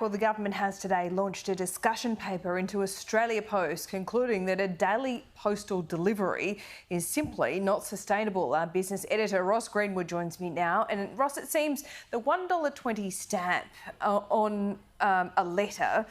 Well, the government has today launched a discussion paper into Australia Post, concluding that a daily postal delivery is simply not sustainable. Our business editor Ross Greenwood joins me now. And Ross, it seems the $1.20 stamp on a letter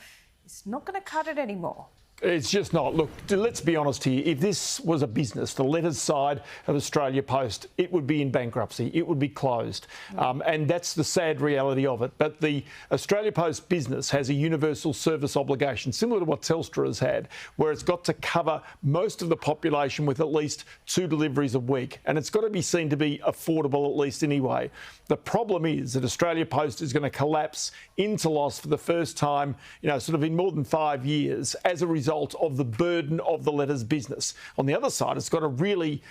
is not going to cut it anymore. It's just not. Look, let's be honest here. If this was a business, the letters side of Australia Post, it would be in bankruptcy. It would be closed. And that's the sad reality of it. But the Australia Post business has a universal service obligation, similar to what Telstra has had, where it's got to cover most of the population with at least 2 deliveries a week. And it's got to be seen to be affordable, at least anyway. The problem is that Australia Post is going to collapse into loss for the first time, sort of in more than 5 years as a result of the burden of the letters business. On the other side, it's got a really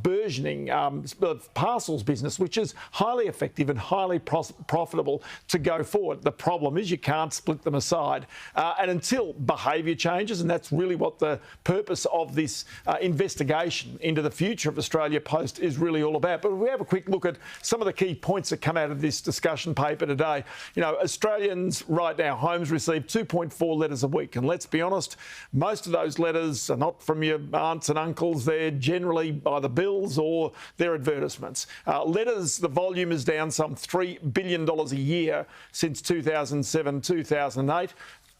burgeoning parcels business, which is highly effective and highly profitable to go forward. The problem is you can't split them aside. And until behaviour changes, and that's really what the purpose of this investigation into the future of Australia Post is really all about. But if we have a quick look at some of the key points that come out of this discussion paper today, Australians right now, homes receive 2.4 letters a week. And let's be honest, most of those letters are not from your aunts and uncles. They're generally either bills or their advertisements. Letters, the volume is down some $3 billion a year since 2007, 2008.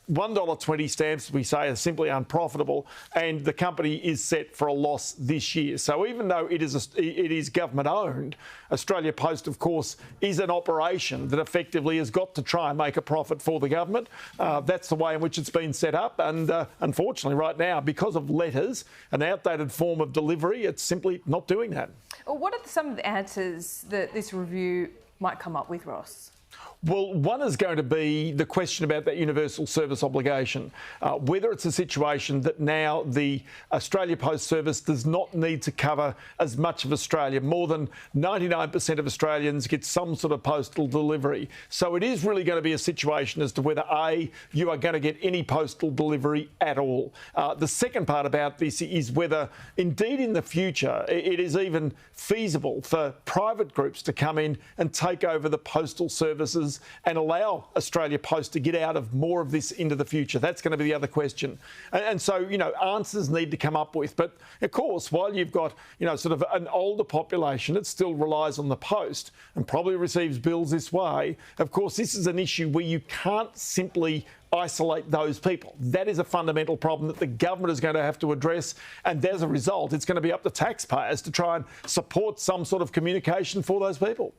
$1.20 stamps, we say, are simply unprofitable, and the company is set for a loss this year. So even though it is government-owned, Australia Post, of course, is an operation that effectively has got to try and make a profit for the government. That's the way in which it's been set up, and unfortunately right now, because of letters, an outdated form of delivery, it's simply not doing that. Well, what are some of the answers that this review might come up with, Ross? Well, one is going to be the question about that universal service obligation, whether it's a situation that now the Australia Post service does not need to cover as much of Australia. More than 99% of Australians get some sort of postal delivery. So it is really going to be a situation as to whether, A, you are going to get any postal delivery at all. The second part about this is whether, indeed, in the future, it is even feasible for private groups to come in and take over the postal services and allow Australia Post to get out of more of this into the future. That's going to be the other question. And so, answers need to come up with. But, of course, while you've got, sort of an older population that still relies on the post and probably receives bills this way, of course, this is an issue where you can't simply isolate those people. That is a fundamental problem that the government is going to have to address, and as a result, it's going to be up to taxpayers to try and support some sort of communication for those people.